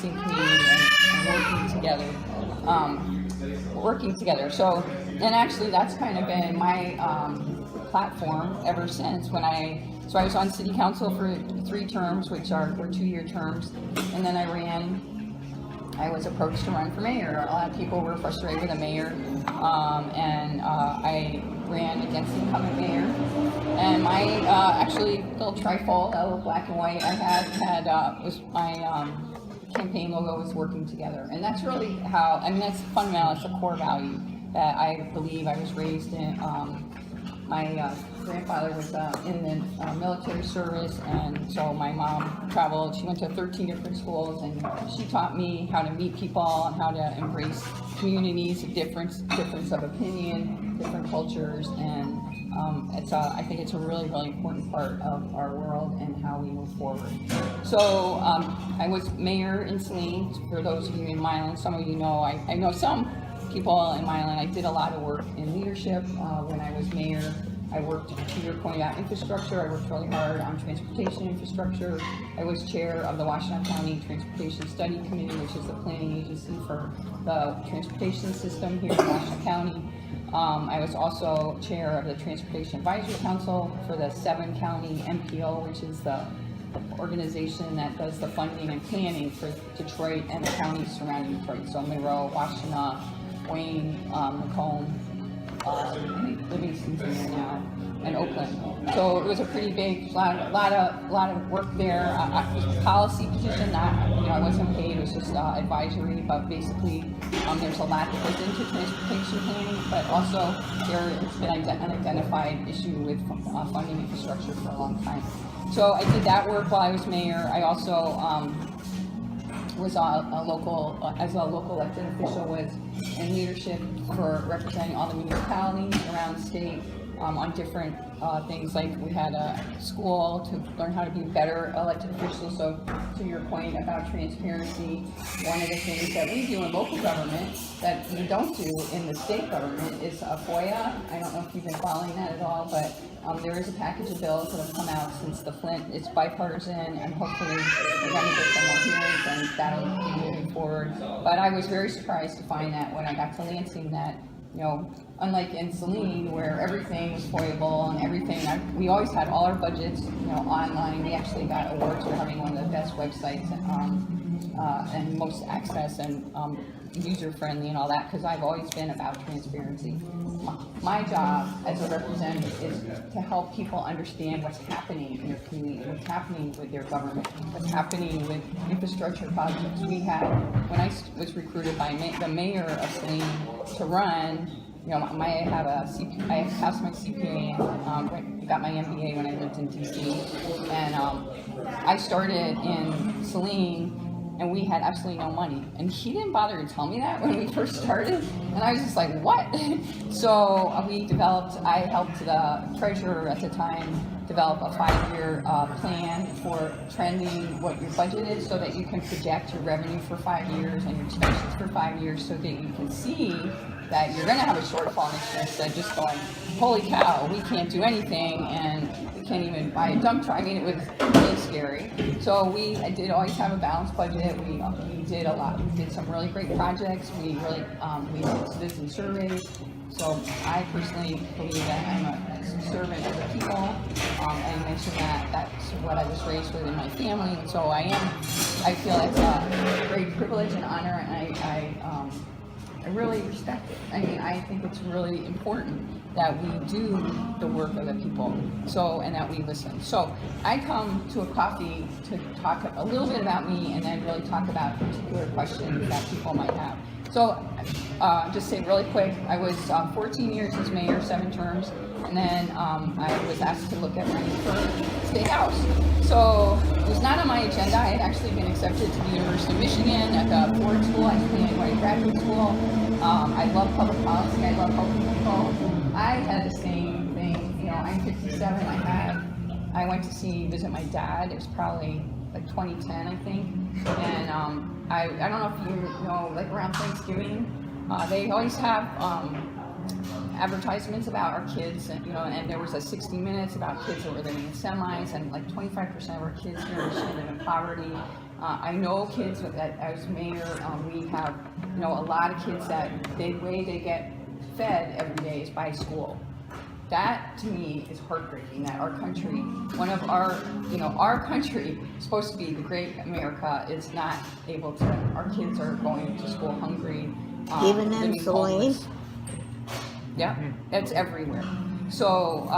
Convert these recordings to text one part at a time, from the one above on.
policing community and working together. So, and actually that's kind of been my platform ever since. So I was on city council for 3 terms, which were 2-year terms, and then I was approached to run for mayor. A lot of people were frustrated with the mayor, and I ran against the incumbent mayor. And my actually little trifold, a little black and white, was my campaign logo was working together, and that's really how. I mean, that's fundamental. It's a core value that I believe. I was raised in. My grandfather was in the military service, and so my mom traveled. She went to 13 different schools, and she taught me how to meet people and how to embrace communities of difference of opinion, different cultures, and I think it's a really, really important part of our world and how we move forward. So I was mayor in Saline. For those of you in Milan, some of you know, I know some people in Milan. I did a lot of work in leadership when I was mayor. I worked, to your point about infrastructure, I worked really hard on transportation infrastructure. I was chair of the Washington County Transportation Study Committee, which is the planning agency for the transportation system here in Washington County. I was also chair of the Transportation Advisory Council for the 7-county MPO, which is the organization that does the funding and planning for Detroit and the counties surrounding Detroit. So Monroe, Washtenaw, Wayne, Macomb, I think Livingston's in there now, and Oakland. So it was a pretty big, lot of work there. Policy position, I wasn't paid, it was just advisory, but basically there's a lot that goes into transportation planning, but also it's been an identified issue with funding infrastructure for a long time. So I did that work while I was mayor. I also was as a local elected official, was in leadership for representing all the municipalities around the state on different things. Like we had a school to learn how to be better elected officials. So to your point about transparency, one of the things that we do in local government that we don't do in the state government is a FOIA. I don't know if you've been following that at all, but there is a package of bills that have come out since the Flint. It's bipartisan, and hopefully we're going to get some more hearings, and that'll be moving forward. But I was very surprised to find that when I got to Lansing that, unlike in Saline where everything was FOIAble and everything, we always had all our budgets, online. We actually got awards for having one of the best websites and most access and user-friendly and all that, because I've always been about transparency. My job as a representative is to help people understand what's happening in their community, what's happening with their government, what's happening with infrastructure projects. We had, when I was recruited by the mayor of Saline to run, I passed my CPA and got my MBA when I lived in DC, and I started in Saline, and we had absolutely no money. And he didn't bother to tell me that when we first started. And I was just like, what? So I helped the treasurer at the time develop a 5-year plan for trending what your budget is, so that you can project your revenue for 5 years and your expenses for 5 years, so that you can see that you're going to have a shortfall next year, instead of just going, holy cow, we can't do anything, and we can't even buy a dump truck. I mean, it was really scary. So I did always have a balanced budget. We did a lot. We did some really great projects. We did citizen surveys. So I personally believe that I'm a servant of the people. And I mentioned that's what I was raised with in my family. And so I feel it's a great privilege and honor, and I really respect it. I mean, I think it's really important that we do the work of the people, and that we listen. So I come to a coffee to talk a little bit about me, and then really talk about particular questions that people might have. So just say really quick, I was 14 years as mayor, 7 terms, and then I was asked to look at running for state house. So it was not on my agenda. I had actually been accepted to the University of Michigan at the Ford School. I studied graduate school. I love public policy. I love helping people. I had the same thing. I'm 57. I went to visit my dad. It was probably like 2010, I think. And I don't know if you know, like around Thanksgiving, they always have advertisements about our kids, and there was a 60 Minutes about kids that were living in semis, and like 25% of our kids here in Michigan live in poverty. I know kids that, as mayor, we have, you know, a lot of kids that the way they get fed every day is by school. That to me is heartbreaking, that our country, one of our, you know, our country is supposed to be the great America, is not able to, our kids are going to school hungry. Even in living Saline? homeless. Yeah, it's everywhere. So,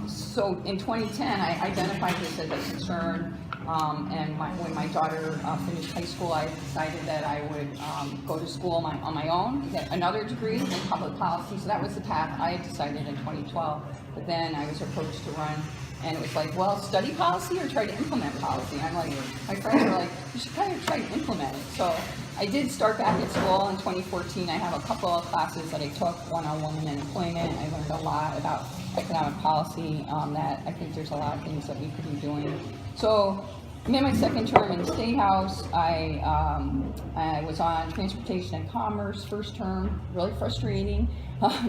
so in 2010, I identified this as a concern, and when my daughter finished high school, I decided that I would go to school on my own, get another degree in public policy. So that was the path I had decided in 2012. But then I was approached to run, and it was like, well, study policy or try to implement policy. And I'm like, my friends were like, you should kind of try to implement it. So I did start back at school in 2014. I have a couple of classes that I took, one on women and employment. I learned a lot about economic policy, that I think there's a lot of things that we could be doing. So I'm in my second term in the State House. I was on Transportation and Commerce first term, really frustrating.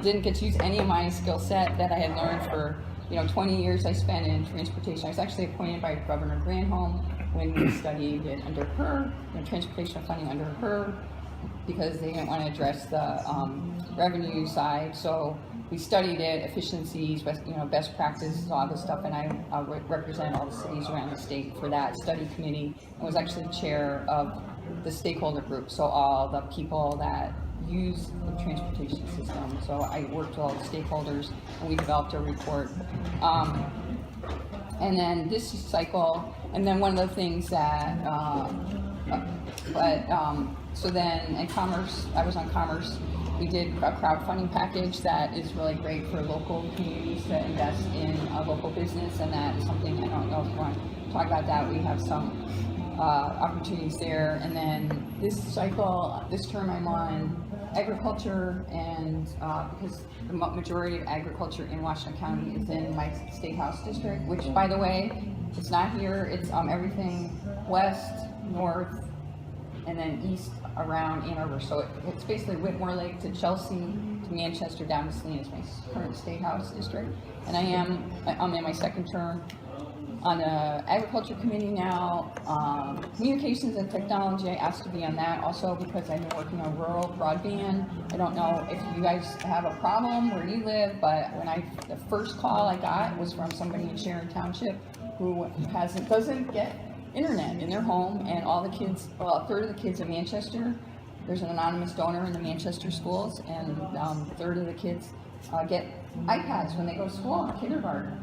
Didn't get to use any of my skill set that I had learned for, you know, 20 years I spent in transportation. I was actually appointed by Governor Granholm when we studied it under her, you know, transportation funding under her, because they didn't want to address the revenue side. So we studied it, efficiencies, best practices, all this stuff, and I represent all the cities around the state for that study committee, and was actually chair of the stakeholder group, so all the people that use the transportation system. So I worked with all the stakeholders, and we developed a report. And then this cycle, and then one of the things that, so then in Commerce, I was on Commerce, we did a crowdfunding package that is really great for local communities to invest in a local business, and that is something, I don't know if you want to talk about that, we have some opportunities there. And then this cycle, this term I'm on agriculture, and because the majority of agriculture in Washington County is in my State House district, which, by the way, it's not here, it's everything west, north, and then east around Ann Arbor. So it's basically Whitmore Lake to Chelsea to Manchester down to Saline is my current State House district. And I'm in my second term on the Agriculture Committee now. Communications and technology, I asked to be on that also because I've been working on rural broadband. I don't know if you guys have a problem where you live, but the first call I got was from somebody in Sharon Township who doesn't get internet in their home, and all the kids, well, a third of the kids in Manchester, there's an anonymous donor in the Manchester schools, and a third of the kids get iPads when they go to school in kindergarten.